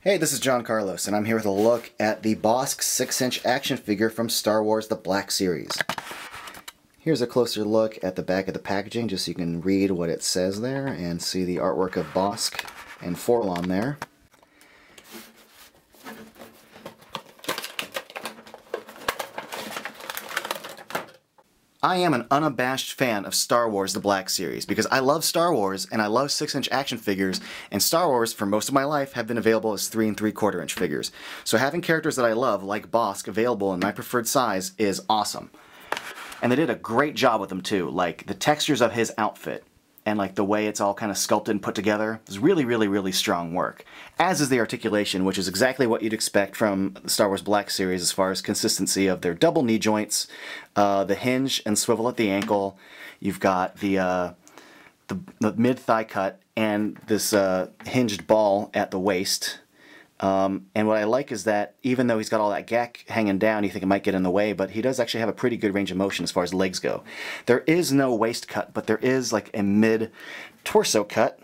Hey, this is John Carlos, and I'm here with a look at the BOSSK 6-inch action figure from Star Wars the Black Series. Here's a closer look at the back of the packaging, just so you can read what it says there and see the artwork of BOSSK and Forlon there. I am an unabashed fan of Star Wars the Black Series because I love Star Wars and I love 6-inch action figures, and Star Wars for most of my life have been available as 3 3/4-inch figures. So having characters that I love, like BOSSK, available in my preferred size is awesome. And they did a great job with them too. Like the textures of his outfit and like the way it's all kind of sculpted and put together is really strong work. As is the articulation, which is exactly what you'd expect from the Star Wars Black Series as far as consistency of their double knee joints, the hinge and swivel at the ankle. You've got the mid-thigh cut and this hinged ball at the waist. And what I like is that even though he's got all that gack hanging down, you think it might get in the way, but he does actually have a pretty good range of motion as far as legs go. There is no waist cut, but there is like a mid-torso cut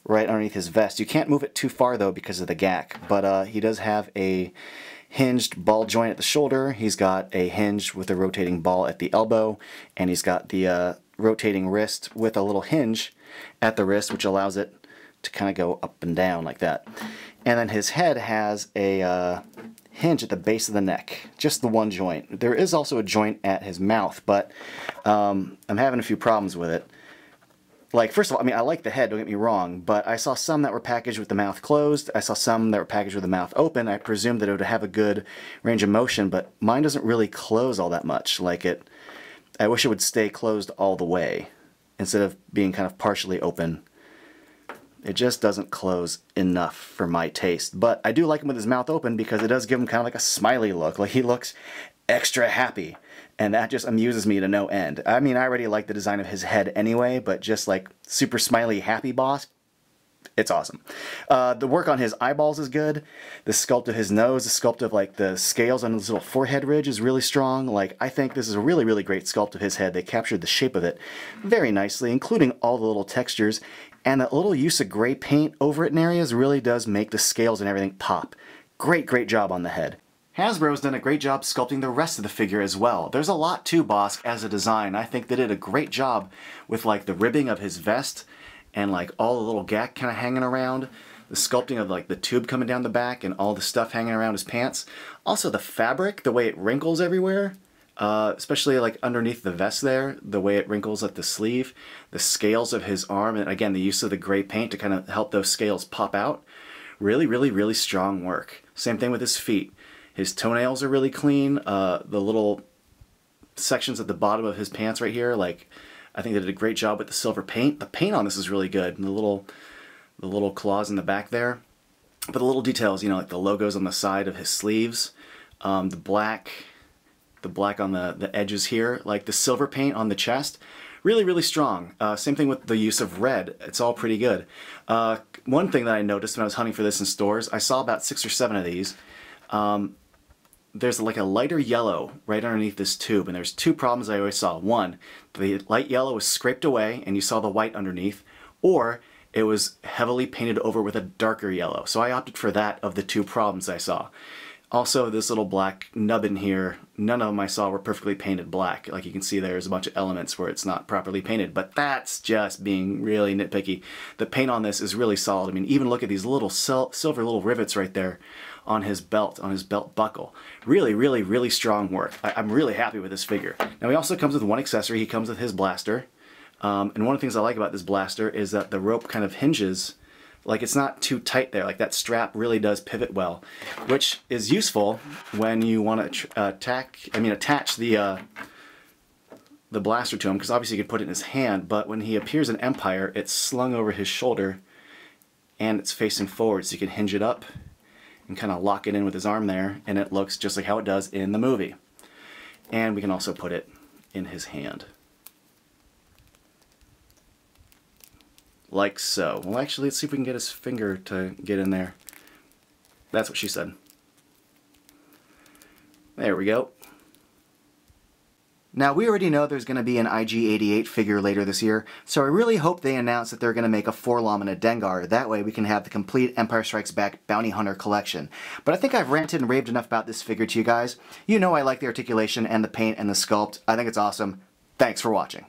right underneath his vest. You can't move it too far though because of the gack, but he does have a hinged ball joint at the shoulder. He's got a hinge with a rotating ball at the elbow, and he's got the rotating wrist with a little hinge at the wrist, which allows it to kind of go up and down like that. And then his head has a hinge at the base of the neck, just the one joint. There is also a joint at his mouth, but I'm having a few problems with it. Like, first of all, I mean, I like the head, don't get me wrong, but I saw some that were packaged with the mouth closed. I saw some that were packaged with the mouth open. I presumed that it would have a good range of motion, but mine doesn't really close all that much. Like I wish it would stay closed all the way instead of being kind of partially open. It just doesn't close enough for my taste. But I do like him with his mouth open because it does give him kind of like a smiley look. Like he looks extra happy. And that just amuses me to no end. I mean, I already like the design of his head anyway, but just like super smiley happy BOSSK, it's awesome. The work on his eyeballs is good. The sculpt of his nose, the sculpt of like the scales on his little forehead ridge is really strong. Like, I think this is a really great sculpt of his head. They captured the shape of it very nicely, including all the little textures. And that little use of gray paint over it in areas really does make the scales and everything pop. Great job on the head. Hasbro's done a great job sculpting the rest of the figure as well. There's a lot to BOSSK as a design. I think they did a great job with like the ribbing of his vest and like all the little gack kind of hanging around, the sculpting of like the tube coming down the back and all the stuff hanging around his pants. Also the fabric, the way it wrinkles everywhere, especially like underneath the vest there, the way it wrinkles at the sleeve, the scales of his arm, and again the use of the gray paint to kind of help those scales pop out. Really strong work. Same thing with his feet. His toenails are really clean. The little sections at the bottom of his pants right here, like, I think they did a great job with the silver paint. The paint on this is really good, and the little claws in the back there. But the little details, you know, like the logos on the side of his sleeves, the black on the edges here, like the silver paint on the chest, really strong. Same thing with the use of red. It's all pretty good. One thing that I noticed when I was hunting for this in stores, I saw about 6 or 7 of these. There's like a lighter yellow right underneath this tube, and there's 2 problems I always saw. One, the light yellow was scraped away and you saw the white underneath, or it was heavily painted over with a darker yellow. So I opted for that of the 2 problems I saw. Also, this little black nubbin here, none of them I saw were perfectly painted black. Like you can see there's a bunch of elements where it's not properly painted, but that's just being really nitpicky. The paint on this is really solid. I mean, even look at these little silver little rivets right there on his belt buckle. Really strong work. I'm really happy with this figure. Now he also comes with one accessory. He comes with his blaster. And one of the things I like about this blaster is that the rope kind of hinges. Like, it's not too tight there. Like, that strap really does pivot well, which is useful when you want to attach the blaster to him, because obviously you can put it in his hand, but when he appears in Empire, it's slung over his shoulder and it's facing forward, so you can hinge it up and kind of lock it in with his arm there, and it looks just like how it does in the movie. And we can also put it in his hand. Like so. Well, actually, let's see if we can get his finger to get in there. That's what she said. There we go. Now, we already know there's going to be an IG-88 figure later this year, so I really hope they announce that they're going to make a 4-LOM and a Dengar. That way we can have the complete Empire Strikes Back Bounty Hunter collection. But I think I've ranted and raved enough about this figure to you guys. You know I like the articulation and the paint and the sculpt. I think it's awesome. Thanks for watching.